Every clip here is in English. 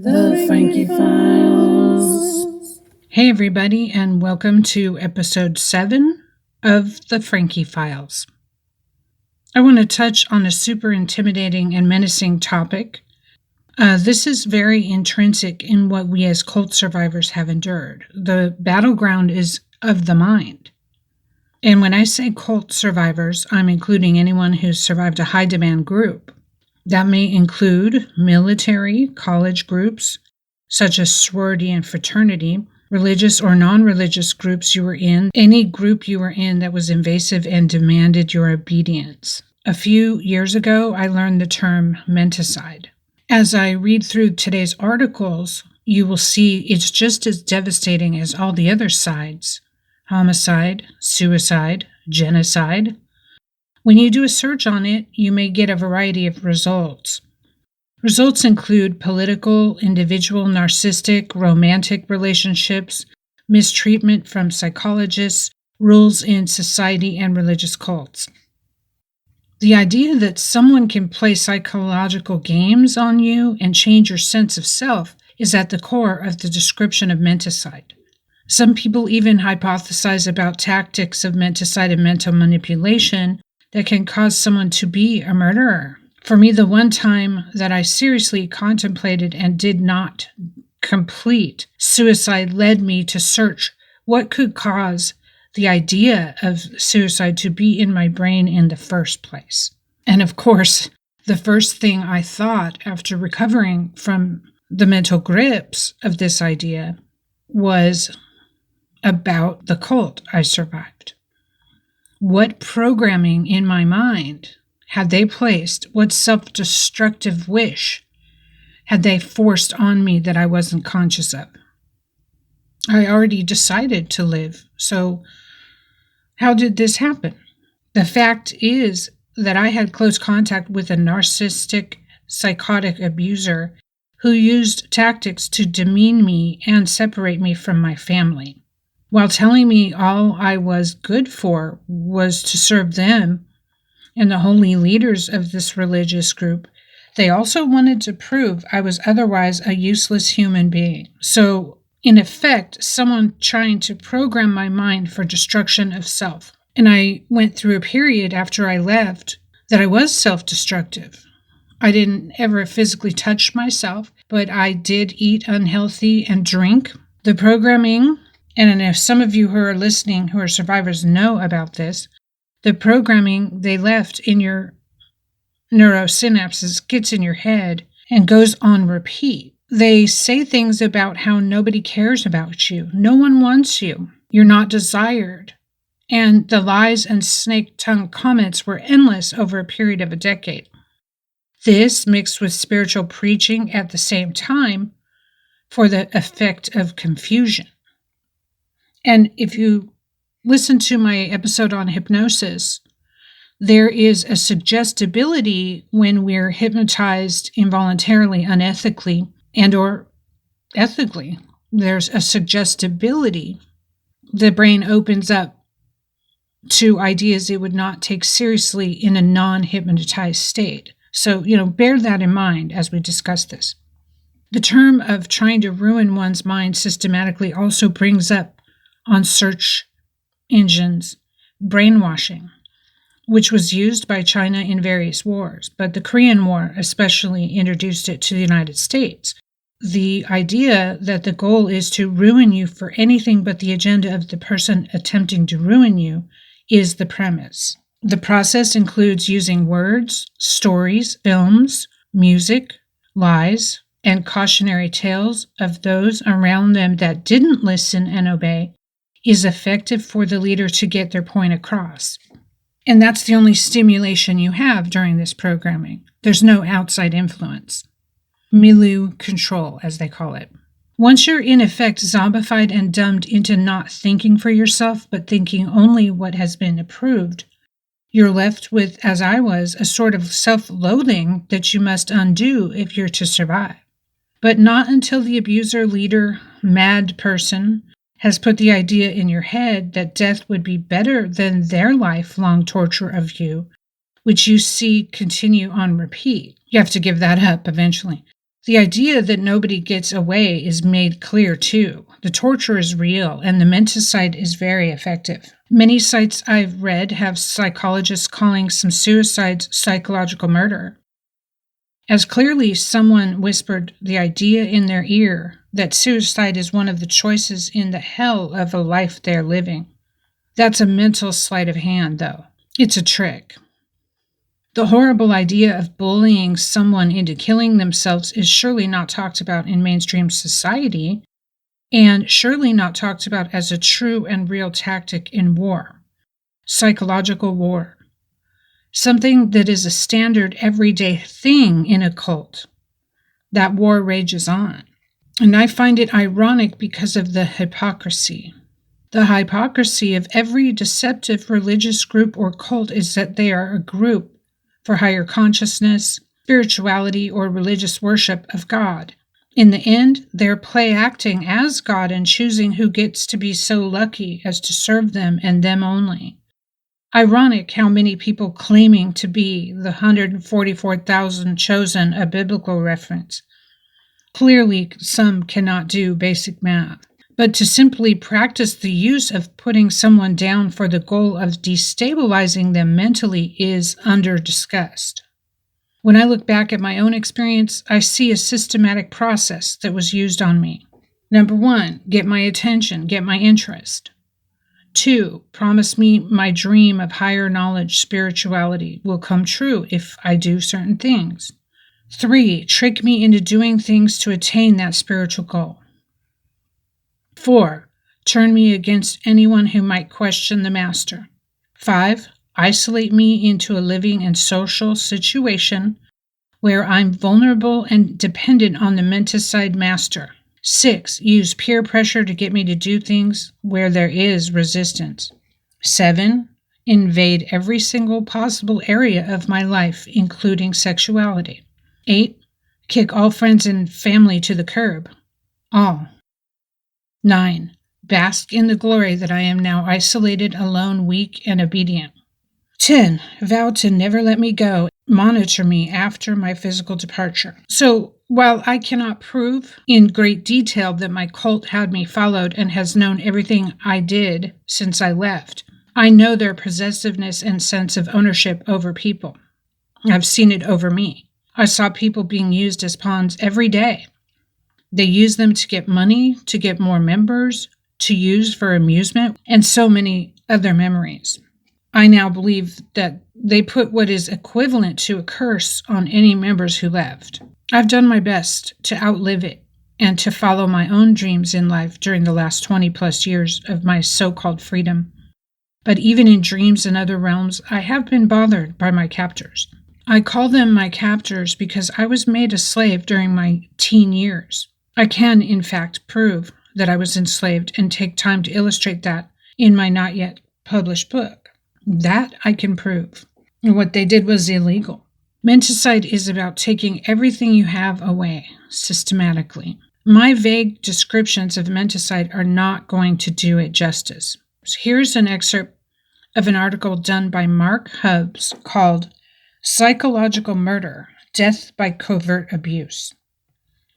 The Frankie Files. Hey everybody, and welcome to episode 7 of The Frankie Files. I want to touch on a super intimidating and menacing topic. This is very intrinsic in what we as cult survivors have endured. The battleground is of the mind. And when I say cult survivors, I'm including anyone who's survived a high-demand group. That may include military, college groups, such as sorority and fraternity, religious or non-religious groups you were in, any group you were in that was invasive and demanded your obedience. A few years ago, I learned the term menticide. As I read through today's articles, you will see it's just as devastating as all the other sides: homicide, suicide, genocide. When you do a search on it, you may get a variety of results. Results include political, individual, narcissistic, romantic relationships, mistreatment from psychologists, rules in society, and religious cults. The idea that someone can play psychological games on you and change your sense of self is at the core of the description of menticide. Some people even hypothesize about tactics of menticide and mental manipulation that can cause someone to be a murderer. For me, the one time that I seriously contemplated and did not complete suicide led me to search what could cause the idea of suicide to be in my brain in the first place. And of course, the first thing I thought after recovering from the mental grips of this idea was about the cult I survived. What programming in my mind had they placed? What self-destructive wish had they forced on me that I wasn't conscious of? I already decided to live, so how did this happen? The fact is that I had close contact with a narcissistic, psychotic abuser who used tactics to demean me and separate me from my family. While telling me all I was good for was to serve them and the holy leaders of this religious group, they also wanted to prove I was otherwise a useless human being. So, in effect, someone trying to program my mind for destruction of self. And I went through a period after I left that I was self-destructive. I didn't ever physically touch myself, but I did eat unhealthy and drink. The programming, and if some of you who are listening who are survivors know about this, the programming they left in your neurosynapses gets in your head and goes on repeat. They say things about how nobody cares about you. No one wants you. You're not desired. And the lies and snake-tongued comments were endless over a period of a decade. This mixed with spiritual preaching at the same time for the effect of confusion. And if you listen to my episode on hypnosis, there is a suggestibility when we're hypnotized involuntarily, unethically, and or ethically. There's a suggestibility. The brain opens up to ideas it would not take seriously in a non-hypnotized state. So, bear that in mind as we discuss this. The term of trying to ruin one's mind systematically also brings up on search engines brainwashing, which was used by China in various wars, but the Korean War especially introduced it to the United States. The idea that the goal is to ruin you for anything but the agenda of the person attempting to ruin you is the premise. The process includes using words, stories, films, music, lies, and cautionary tales of those around them that didn't listen and obey is effective for the leader to get their point across. And that's the only stimulation you have during this programming. There's no outside influence. Milieu control, as they call it. Once you're in effect zombified and dumbed into not thinking for yourself, but thinking only what has been approved, you're left with, as I was, a sort of self-loathing that you must undo if you're to survive. But not until the abuser, leader, mad person has put the idea in your head that death would be better than their lifelong torture of you, which you see continue on repeat. You have to give that up eventually. The idea that nobody gets away is made clear too. The torture is real, and the menticide is very effective. Many sites I've read have psychologists calling some suicides psychological murder. As clearly someone whispered the idea in their ear that suicide is one of the choices in the hell of a life they're living. That's a mental sleight of hand, though. It's a trick. The horrible idea of bullying someone into killing themselves is surely not talked about in mainstream society, and surely not talked about as a true and real tactic in war. Psychological war. Something that is a standard everyday thing in a cult. That war rages on. And I find it ironic because of the hypocrisy. The hypocrisy of every deceptive religious group or cult is that they are a group for higher consciousness, spirituality, or religious worship of God. In the end, they're play acting as God and choosing who gets to be so lucky as to serve them and them only. Ironic how many people claiming to be the 144,000 chosen a biblical reference. Clearly, some cannot do basic math. But to simply practice the use of putting someone down for the goal of destabilizing them mentally is under discussed. When I look back at my own experience, I see a systematic process that was used on me. Number 1, get my attention, get my interest. 2, promise me my dream of higher knowledge, spirituality will come true if I do certain things. 3, trick me into doing things to attain that spiritual goal. 4, turn me against anyone who might question the master. 5, isolate me into a living and social situation where I'm vulnerable and dependent on the menticide master. 6, use peer pressure to get me to do things where there is resistance. 7, invade every single possible area of my life, including sexuality. 8, kick all friends and family to the curb. All. 9, bask in the glory that I am now isolated, alone, weak, and obedient. 10, vow to never let me go, monitor me after my physical departure. So, while I cannot prove in great detail that my cult had me followed and has known everything I did since I left, I know their possessiveness and sense of ownership over people. I've seen it over me. I saw people being used as pawns every day. They use them to get money, to get more members, to use for amusement, and so many other memories. I now believe that they put what is equivalent to a curse on any members who left. I've done my best to outlive it and to follow my own dreams in life during the last 20 plus years of my so-called freedom. But even in dreams and other realms, I have been bothered by my captors. I call them my captors because I was made a slave during my teen years. I can, in fact, prove that I was enslaved and take time to illustrate that in my not yet published book. That I can prove. And what they did was illegal. Menticide is about taking everything you have away, systematically. My vague descriptions of menticide are not going to do it justice. So here's an excerpt of an article done by Mark Hubbs called Psychological Murder, Death by Covert Abuse,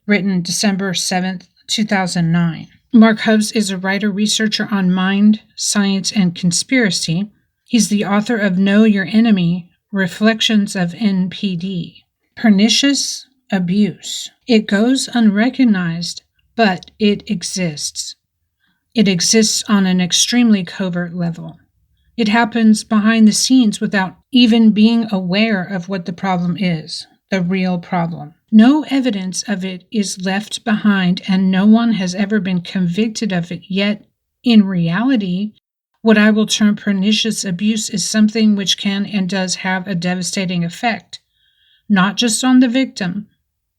written December 7th, 2009. Mark Hubbs is a writer-researcher on mind, science, and conspiracy. He's the author of Know Your Enemy, Reflections of NPD. Pernicious abuse. It goes unrecognized, but it exists. It exists on an extremely covert level. It happens behind the scenes without even being aware of what the problem is, the real problem. No evidence of it is left behind, and no one has ever been convicted of it, yet in reality, what I will term pernicious abuse is something which can and does have a devastating effect, not just on the victim,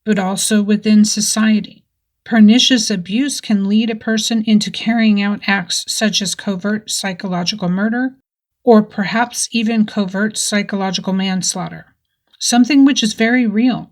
but also within society. Pernicious abuse can lead a person into carrying out acts such as covert psychological murder, or perhaps even covert psychological manslaughter, something which is very real,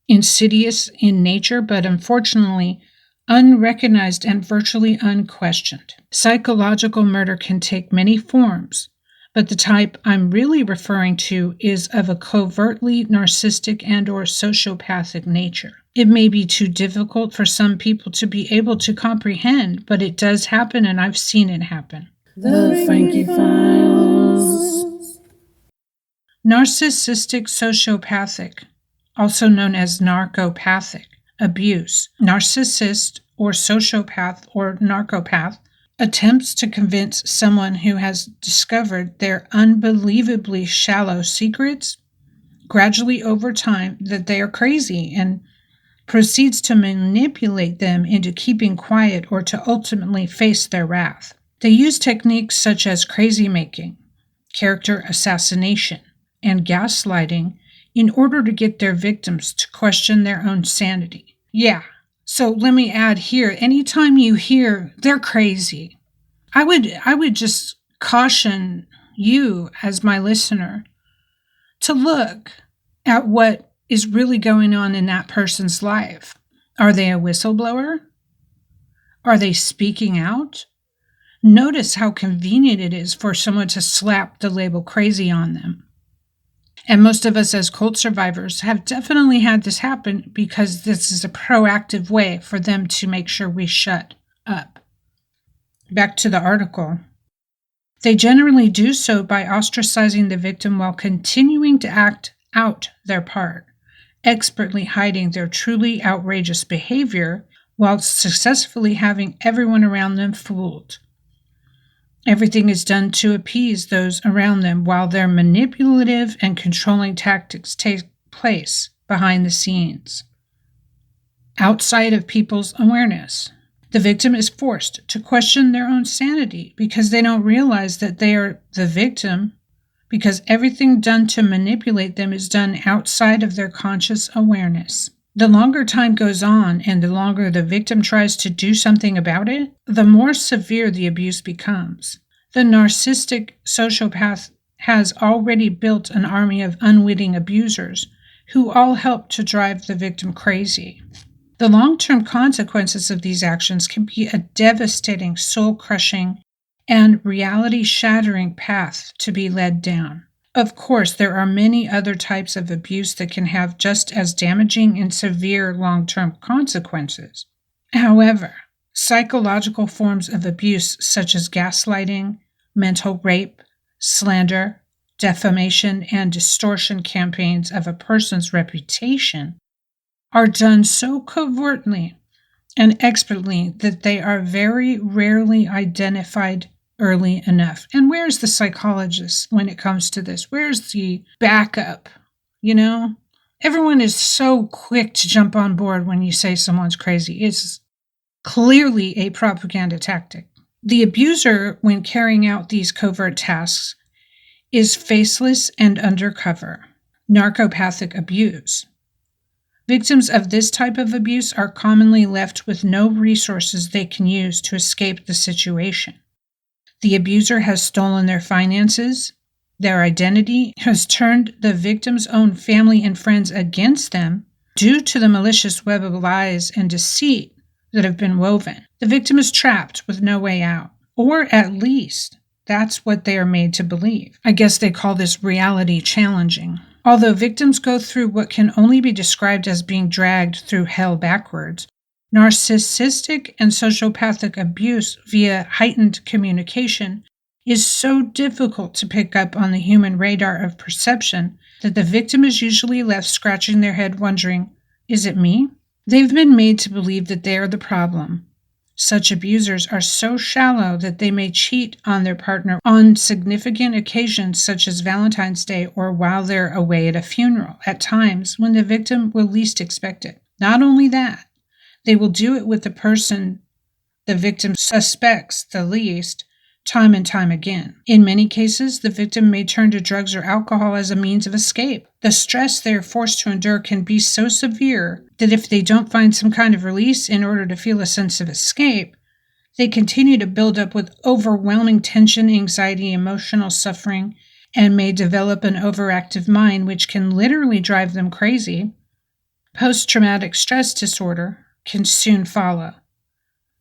insidious in nature, but unfortunately unrecognized and virtually unquestioned. Psychological murder can take many forms, But the type I'm really referring to is of a covertly narcissistic and or sociopathic nature. It may be too difficult for some people to be able to comprehend, but it does happen, and I've seen it happen. The Frankie Files. Narcissistic sociopathic, also known as narcopathic, abuse. Narcissist or sociopath or narcopath attempts to convince someone who has discovered their unbelievably shallow secrets gradually over time that they are crazy and proceeds to manipulate them into keeping quiet or to ultimately face their wrath. They use techniques such as crazy making, character assassination, and gaslighting in order to get their victims to question their own sanity. Yeah, so let me add here, anytime you hear they're crazy, I would just caution you as my listener to look at what is really going on in that person's life. Are they a whistleblower? Are they speaking out? Notice how convenient it is for someone to slap the label crazy on them. And most of us as cult survivors have definitely had this happen because this is a proactive way for them to make sure we shut up. Back to the article. They generally do so by ostracizing the victim while continuing to act out their part, expertly hiding their truly outrageous behavior while successfully having everyone around them fooled. Everything is done to appease those around them while their manipulative and controlling tactics take place behind the scenes. Outside of people's awareness, the victim is forced to question their own sanity because they don't realize that they are the victim, because everything done to manipulate them is done outside of their conscious awareness. The longer time goes on and the longer the victim tries to do something about it, the more severe the abuse becomes. The narcissistic sociopath has already built an army of unwitting abusers who all help to drive the victim crazy. The long-term consequences of these actions can be a devastating, soul-crushing, and reality-shattering path to be led down. Of course, there are many other types of abuse that can have just as damaging and severe long-term consequences. However, psychological forms of abuse such as gaslighting, mental rape, slander, defamation, and distortion campaigns of a person's reputation are done so covertly and expertly that they are very rarely identified early enough. And where's the psychologist when it comes to this? Where's the backup? Everyone is so quick to jump on board when you say someone's crazy. It's clearly a propaganda tactic. The abuser, when carrying out these covert tasks, is faceless and undercover. Narcopathic abuse. Victims of this type of abuse are commonly left with no resources they can use to escape the situation. The abuser has stolen their finances, their identity, has turned the victim's own family and friends against them due to the malicious web of lies and deceit that have been woven. The victim is trapped with no way out, or at least that's what they are made to believe. I guess they call this reality challenging. Although victims go through what can only be described as being dragged through hell backwards, narcissistic and sociopathic abuse via heightened communication is so difficult to pick up on the human radar of perception that the victim is usually left scratching their head wondering, is it me? They've been made to believe that they are the problem. Such abusers are so shallow that they may cheat on their partner on significant occasions such as Valentine's Day or while they're away at a funeral, at times when the victim will least expect it. Not only that, they will do it with the person the victim suspects the least, time and time again. In many cases, the victim may turn to drugs or alcohol as a means of escape. The stress they are forced to endure can be so severe that if they don't find some kind of release in order to feel a sense of escape, they continue to build up with overwhelming tension, anxiety, emotional suffering, and may develop an overactive mind which can literally drive them crazy. Post-traumatic stress disorder can soon follow.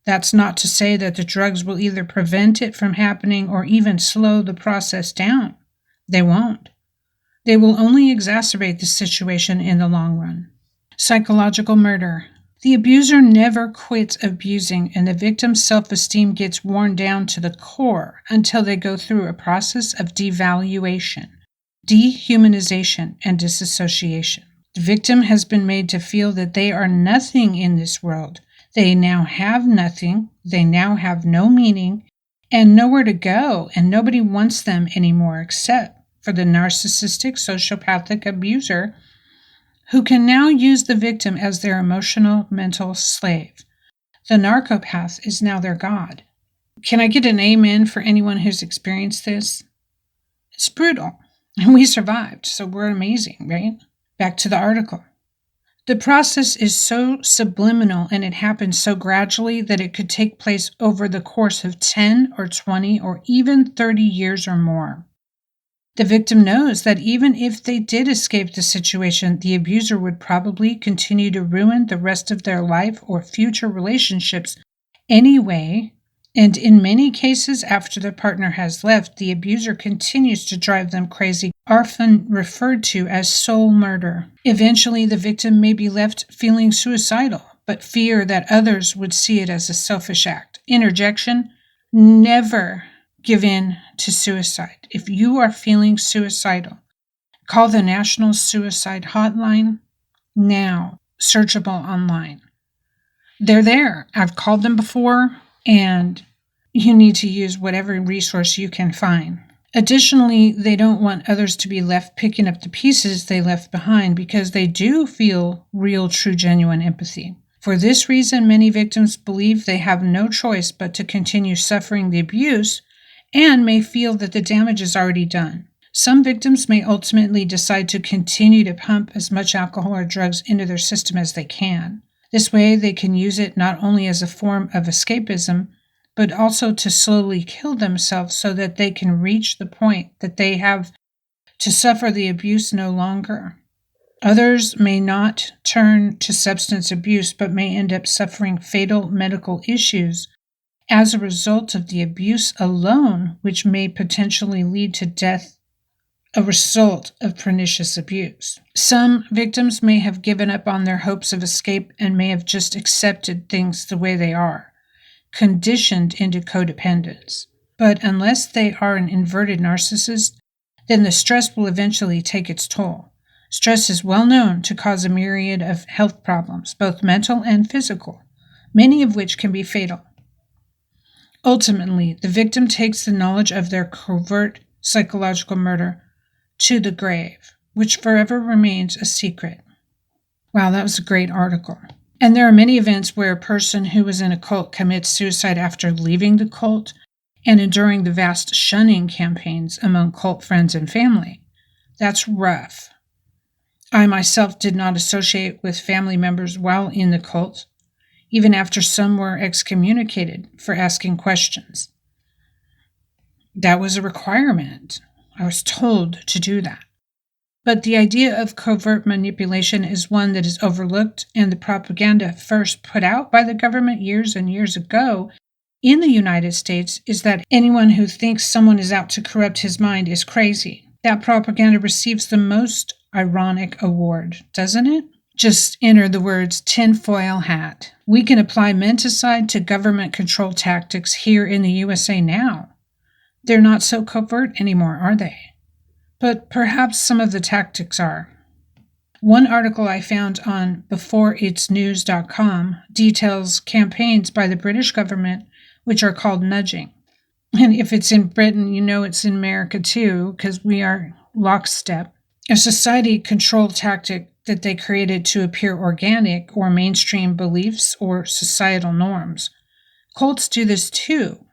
That's not to say that the drugs will either prevent it from happening or even slow the process down. They won't. They will only exacerbate the situation in the long run. Psychological murder. The abuser never quits abusing, and the victim's self-esteem gets worn down to the core until they go through a process of devaluation, dehumanization, and disassociation. The victim has been made to feel that they are nothing in this world. They now have nothing, they now have no meaning, and nowhere to go, and nobody wants them anymore except for the narcissistic sociopathic abuser who can now use the victim as their emotional, mental slave. The narcopath is now their god. Can I get an amen for anyone who's experienced this? It's brutal, and we survived, so we're amazing, right? Back to the article. The process is so subliminal and it happens so gradually that it could take place over the course of 10 or 20 or even 30 years or more. The victim knows that even if they did escape the situation, the abuser would probably continue to ruin the rest of their life or future relationships anyway, and in many cases after the partner has left, the abuser continues to drive them crazy, often referred to as soul murder. Eventually, the victim may be left feeling suicidal, but fear that others would see it as a selfish act. Interjection: never give in to suicide. If you are feeling suicidal, call the National Suicide Hotline now, searchable online. They're there. I've called them before, and you need to use whatever resource you can find. Additionally, they don't want others to be left picking up the pieces they left behind because they do feel real, true, genuine empathy. For this reason, many victims believe they have no choice but to continue suffering the abuse and may feel that the damage is already done. Some victims may ultimately decide to continue to pump as much alcohol or drugs into their system as they can. This way, they can use it not only as a form of escapism, but also to slowly kill themselves so that they can reach the point that they have to suffer the abuse no longer. Others may not turn to substance abuse, but may end up suffering fatal medical issues as a result of the abuse alone, which may potentially lead to death, a result of pernicious abuse. Some victims may have given up on their hopes of escape and may have just accepted things the way they are, conditioned into codependence. But unless they are an inverted narcissist, then the stress will eventually take its toll. Stress is well known to cause a myriad of health problems, both mental and physical, many of which can be fatal. Ultimately, the victim takes the knowledge of their covert psychological murder to the grave, which forever remains a secret. Wow, that was a great article. And there are many events where a person who was in a cult commits suicide after leaving the cult and enduring the vast shunning campaigns among cult friends and family. That's rough. I myself did not associate with family members while in the cult, even after some were excommunicated for asking questions. That was a requirement. I was told to do that. But the idea of covert manipulation is one that is overlooked, and the propaganda first put out by the government years and years ago in the United States is that anyone who thinks someone is out to corrupt his mind is crazy. That propaganda receives the most ironic award, doesn't it? Just enter the words tinfoil hat. We can apply Menticide to government control tactics here in the USA now. They're not so covert anymore, are they? But perhaps some of the tactics are. One article I found on beforeitsnews.com details campaigns by the British government which are called nudging. And if it's in Britain, you know it's in America too, because we are lockstep. A society control tactic that they created to appear organic or mainstream beliefs or societal norms. Cults do this too.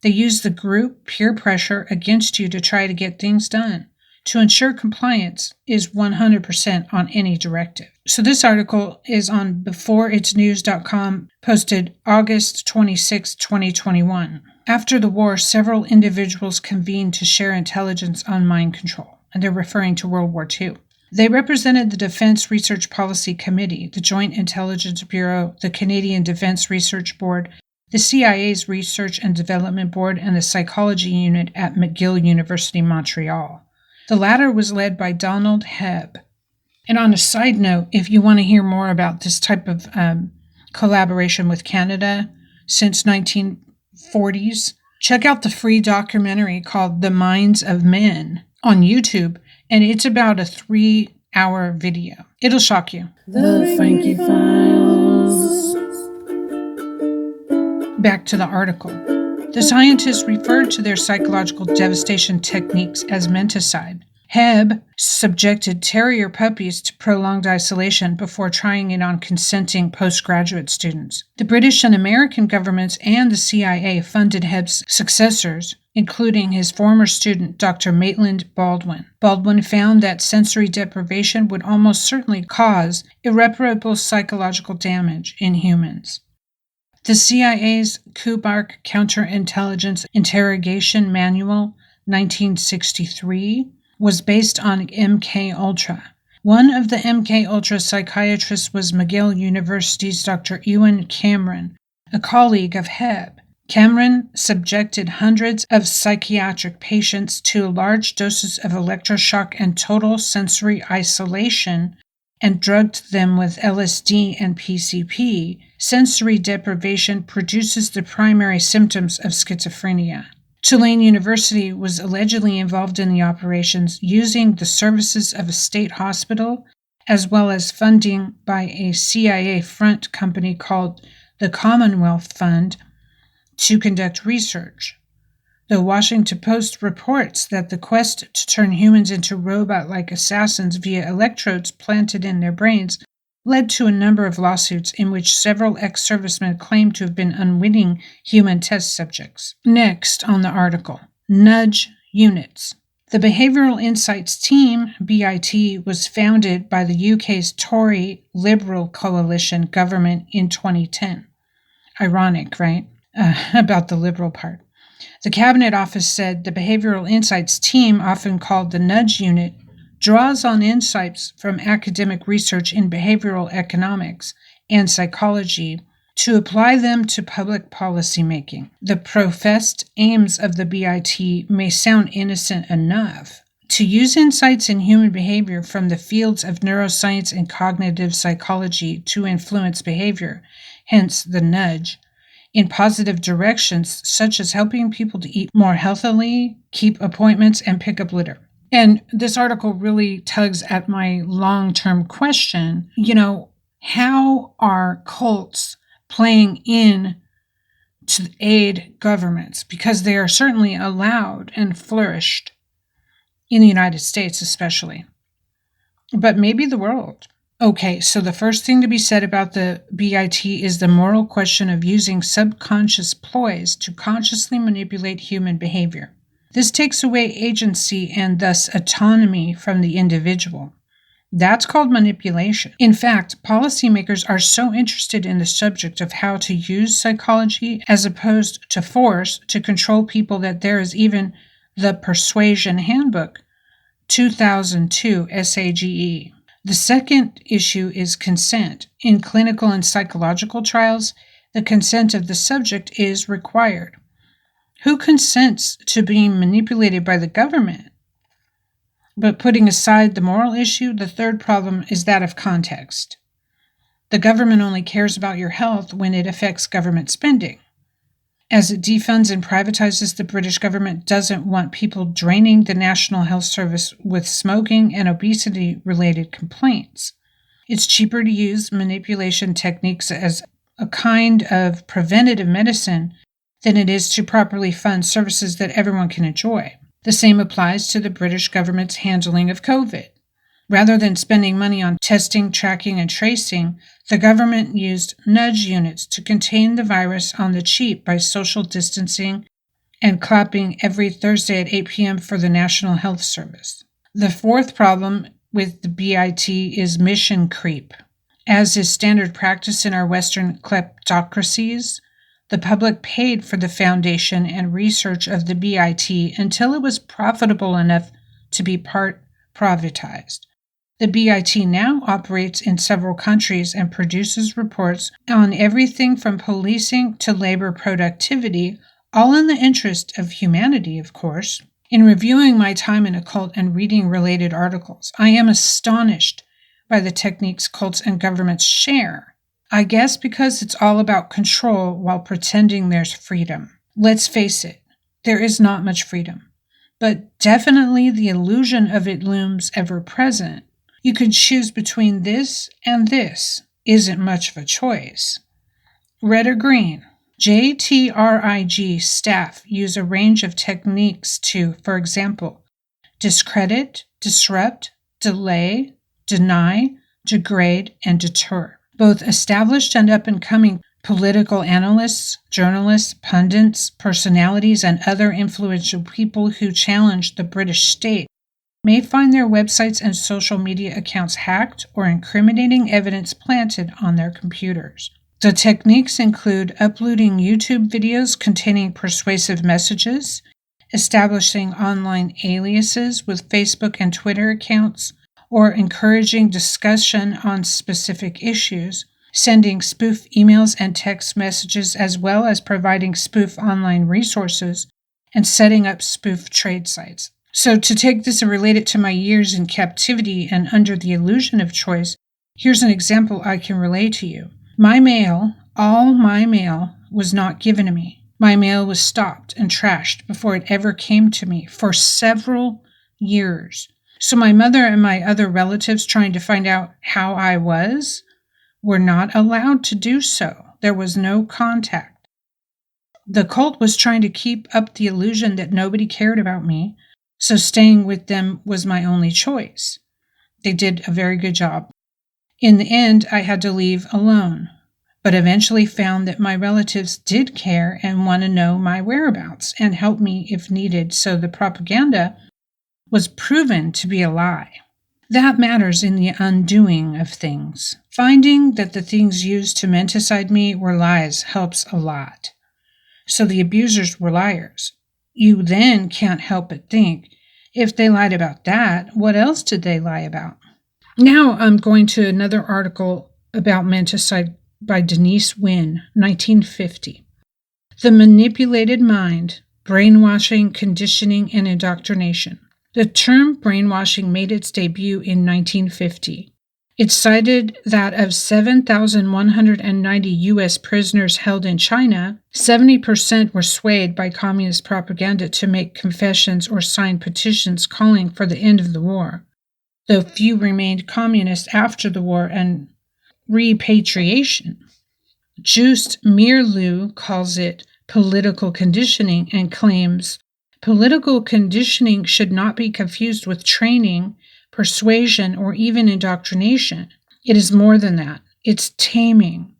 They use the group peer pressure against you to try to get things done, to ensure compliance is 100% on any directive. So this article is on beforeitsnews.com, posted August 26, 2021. After the war, several individuals convened to share intelligence on mind control, and they're referring to World War II. They represented the Defense Research Policy Committee, the Joint Intelligence Bureau, the Canadian Defense Research Board, the CIA's Research and Development Board, and the Psychology Unit at McGill University, Montreal. The latter was led by Donald Hebb. And on a side note, if you want to hear more about this type of collaboration with Canada since 1940s, check out the free documentary called The Minds of Men on YouTube, and it's about a 3-hour video. It'll shock you. The Frankie Files. Back to the article. The scientists referred to their psychological devastation techniques as menticide. Hebb subjected terrier puppies to prolonged isolation before trying it on consenting postgraduate students. The British and American governments and the CIA funded Hebb's successors, including his former student, Dr. Maitland Baldwin. Baldwin found that sensory deprivation would almost certainly cause irreparable psychological damage in humans. The CIA's Kubark Counterintelligence Interrogation Manual, 1963, was based on MK-Ultra. One of the MK-Ultra psychiatrists was McGill University's Dr. Ewan Cameron, a colleague of Hebb. Cameron subjected hundreds of psychiatric patients to large doses of electroshock and total sensory isolation and drugged them with LSD and PCP. Sensory deprivation produces the primary symptoms of schizophrenia. Tulane University was allegedly involved in the operations, using the services of a state hospital as well as funding by a CIA front company called the Commonwealth Fund to conduct research. The Washington Post reports that the quest to turn humans into robot-like assassins via electrodes planted in their brains led to a number of lawsuits in which several ex-servicemen claimed to have been unwitting human test subjects. Next on the article, nudge units. The Behavioural Insights Team, BIT, was founded by the UK's Tory Liberal coalition government in 2010. Ironic, right? About the liberal part. The Cabinet Office said the Behavioural Insights Team, often called the Nudge Unit, draws on insights from academic research in behavioral economics and psychology to apply them to public policy making. The professed aims of the BIT may sound innocent enough. To use insights in human behavior from the fields of neuroscience and cognitive psychology to influence behavior, hence the nudge, in positive directions such as helping people to eat more healthily, keep appointments, and pick up litter. And this article really tugs at my long-term question, how are cults playing in to aid governments? Because they are certainly allowed and flourished in the United States especially, but maybe the world. Okay, so the first thing to be said about the BIT is the moral question of using subconscious ploys to consciously manipulate human behavior. This takes away agency and thus autonomy from the individual. That's called manipulation. In fact, policymakers are so interested in the subject of how to use psychology as opposed to force to control people that there is even the Persuasion Handbook, 2002 SAGE. The second issue is consent. In clinical and psychological trials, the consent of the subject is required. Who consents to being manipulated by the government? But putting aside the moral issue, the third problem is that of context. The government only cares about your health when it affects government spending. As it defunds and privatizes, the British government doesn't want people draining the National Health Service with smoking and obesity-related complaints. It's cheaper to use manipulation techniques as a kind of preventative medicine than it is to properly fund services that everyone can enjoy. The same applies to the British government's handling of COVID. Rather than spending money on testing, tracking, and tracing, the government used nudge units to contain the virus on the cheap by social distancing and clapping every Thursday at 8 p.m. for the National Health Service. The fourth problem with the BIT is mission creep. As is standard practice in our Western kleptocracies, the public paid for the foundation and research of the BIT until it was profitable enough to be part privatized. The BIT now operates in several countries and produces reports on everything from policing to labor productivity, all in the interest of humanity, of course. In reviewing my time in occult and reading related articles, I am astonished by the techniques cults and governments share. I guess because it's all about control while pretending there's freedom. Let's face it, there is not much freedom, but definitely the illusion of it looms ever present. You could choose between this and this. Isn't much of a choice. Red or green? JTRIG staff use a range of techniques to, for example, discredit, disrupt, delay, deny, degrade, and deter. Both established and up-and-coming political analysts, journalists, pundits, personalities, and other influential people who challenge the British state may find their websites and social media accounts hacked or incriminating evidence planted on their computers. The techniques include uploading YouTube videos containing persuasive messages, establishing online aliases with Facebook and Twitter accounts, or encouraging discussion on specific issues, sending spoof emails and text messages, as well as providing spoof online resources, and setting up spoof trade sites. So to take this and relate it to my years in captivity and under the illusion of choice, here's an example I can relay to you. My mail, all my mail, was not given to me. My mail was stopped and trashed before it ever came to me for several years. So my mother and my other relatives trying to find out how I was were not allowed to do so. There was no contact. The cult was trying to keep up the illusion that nobody cared about me, so staying with them was my only choice. They did a very good job. In the end, I had to leave alone, but eventually found that my relatives did care and want to know my whereabouts and help me if needed, so the propaganda was proven to be a lie. That matters in the undoing of things. Finding that the things used to menticide me were lies helps a lot. So the abusers were liars. You then can't help but think, if they lied about that, what else did they lie about? Now I'm going to another article about menticide by Denise Wynn, 1950. The Manipulated Mind, Brainwashing, Conditioning, and Indoctrination. The term brainwashing made its debut in 1950. It cited that of 7,190 U.S. prisoners held in China, 70% were swayed by communist propaganda to make confessions or sign petitions calling for the end of the war, though few remained communist after the war and repatriation. Just Mirlu calls it political conditioning and claims political conditioning should not be confused with training, persuasion, or even indoctrination. It is more than that. It's taming.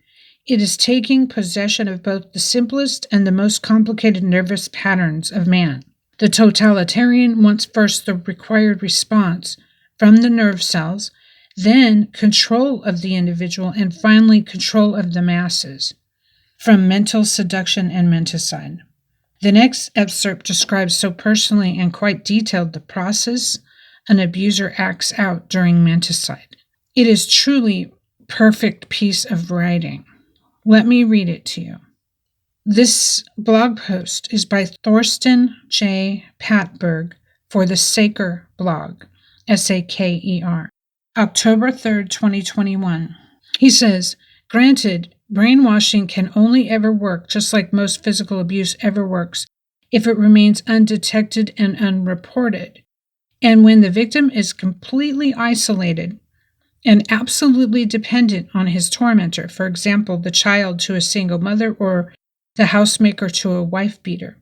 It is taking possession of both the simplest and the most complicated nervous patterns of man. The totalitarian wants first the required response from the nerve cells, then control of the individual, and finally control of the masses. From Mental Seduction and Menticide. The next excerpt describes so personally and quite detailed the process an abuser acts out during menticide. It is truly perfect piece of writing. Let me read it to you. This blog post is by Thorsten J. Patberg for the Saker blog, Saker, October 3rd, 2021. He says, granted, brainwashing can only ever work, just like most physical abuse ever works, if it remains undetected and unreported, and when the victim is completely isolated and absolutely dependent on his tormentor, for example, the child to a single mother or the housemaker to a wife-beater.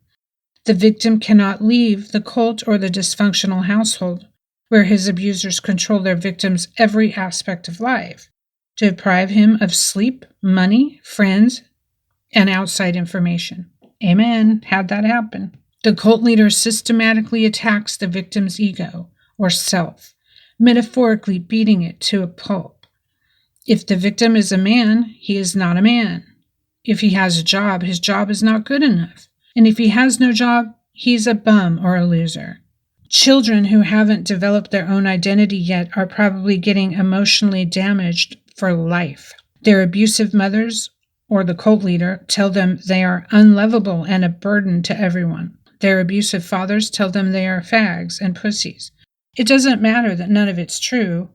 The victim cannot leave the cult or the dysfunctional household where his abusers control their victim's every aspect of life, to deprive him of sleep, money, friends, and outside information. Amen. How'd that happen? The cult leader systematically attacks the victim's ego or self, metaphorically beating it to a pulp. If the victim is a man, he is not a man. If he has a job, his job is not good enough. And if he has no job, he's a bum or a loser. Children who haven't developed their own identity yet are probably getting emotionally damaged for life. Their abusive mothers or the cult leader tell them they are unlovable and a burden to everyone. Their abusive fathers tell them they are fags and pussies. It doesn't matter that none of it's true.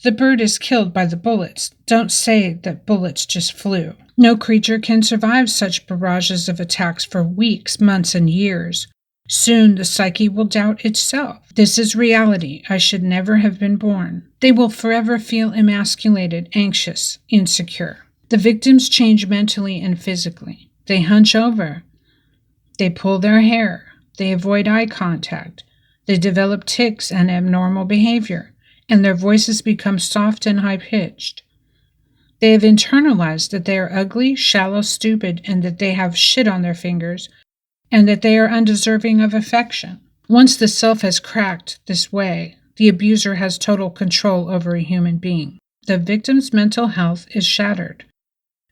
The bird is killed by the bullets. Don't say that bullets just flew. No creature can survive such barrages of attacks for weeks, months, and years. Soon the psyche will doubt itself. This is reality. I should never have been born. They will forever feel emasculated, anxious, insecure. The victims change mentally and physically. They hunch over. They pull their hair. They avoid eye contact. They develop tics and abnormal behavior, and their voices become soft and high-pitched. They have internalized that they are ugly, shallow, stupid, and that they have shit on their fingers, and that they are undeserving of affection. Once the self has cracked this way, the abuser has total control over a human being. The victim's mental health is shattered.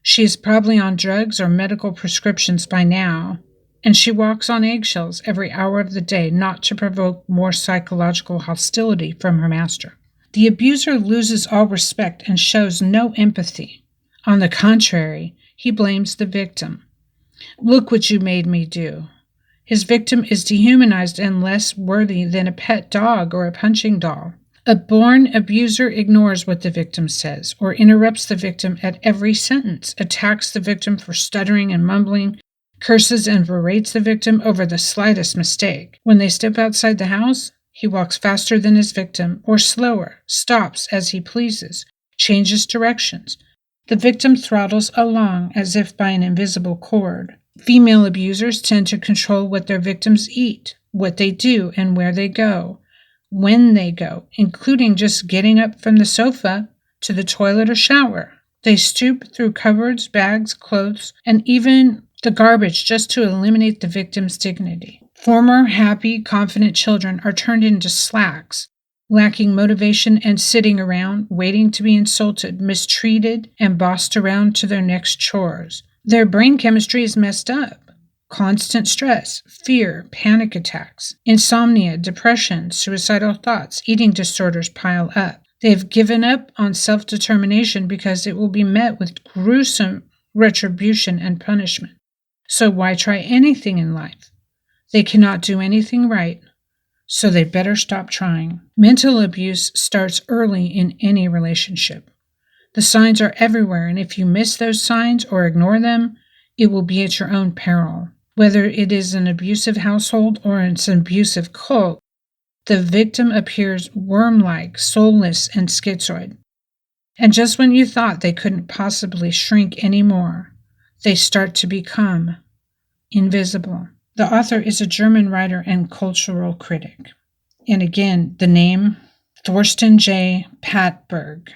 She is probably on drugs or medical prescriptions by now, and she walks on eggshells every hour of the day not to provoke more psychological hostility from her master. The abuser loses all respect and shows no empathy. On the contrary, he blames the victim. Look what you made me do. His victim is dehumanized and less worthy than a pet dog or a punching doll. A born abuser ignores what the victim says or interrupts the victim at every sentence, attacks the victim for stuttering and mumbling, curses and berates the victim over the slightest mistake. When they step outside the house, he walks faster than his victim or slower, stops as he pleases, changes directions. The victim throttles along as if by an invisible cord. Female abusers tend to control what their victims eat, what they do, and where they go, when they go, including just getting up from the sofa to the toilet or shower. They stoop through cupboards, bags, clothes, and even the garbage just to eliminate the victim's dignity. Former, happy, confident children are turned into slacks, lacking motivation and sitting around, waiting to be insulted, mistreated, and bossed around to their next chores. Their brain chemistry is messed up. Constant stress, fear, panic attacks, insomnia, depression, suicidal thoughts, eating disorders pile up. They've given up on self-determination because it will be met with gruesome retribution and punishment. So why try anything in life? They cannot do anything right, so they better stop trying. Mental abuse starts early in any relationship. The signs are everywhere, and if you miss those signs or ignore them, it will be at your own peril. Whether it is an abusive household or it's an abusive cult, the victim appears worm-like, soulless, and schizoid. And just when you thought they couldn't possibly shrink anymore, they start to become invisible. The author is a German writer and cultural critic. And again, the name, Thorsten J. Patberg.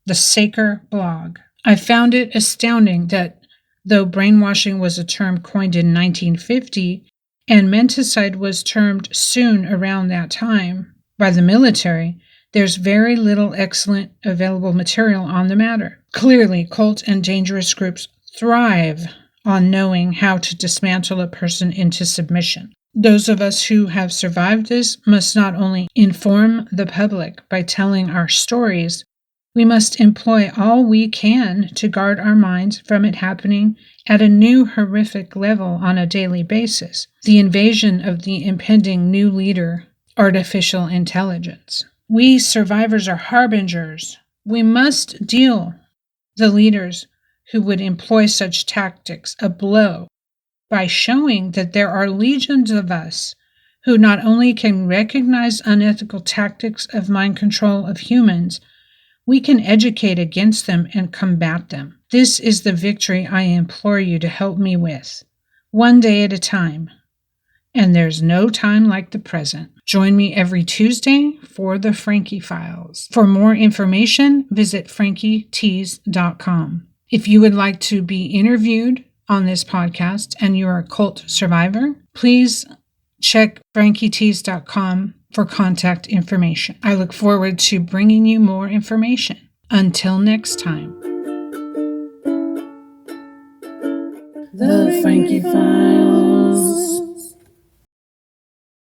The Saker blog. I found it astounding that though brainwashing was a term coined in 1950 and menticide was termed soon around that time by the military, there's very little excellent available material on the matter. Clearly, cult and dangerous groups thrive on knowing how to dismantle a person into submission. Those of us who have survived this must not only inform the public by telling our stories, we must employ all we can to guard our minds from it happening at a new horrific level on a daily basis. The invasion of the impending new leader, artificial intelligence. We survivors are harbingers. We must deal the leaders who would employ such tactics a blow by showing that there are legions of us who not only can recognize unethical tactics of mind control of humans, we can educate against them and combat them. This is the victory I implore you to help me with, one day at a time. And there's no time like the present. Join me every Tuesday for the Frankie Files. For more information, visit frankietues.com. If you would like to be interviewed on this podcast and you're a cult survivor, please check frankietues.com for contact information. I look forward to bringing you more information. Until next time. The Frankie Files.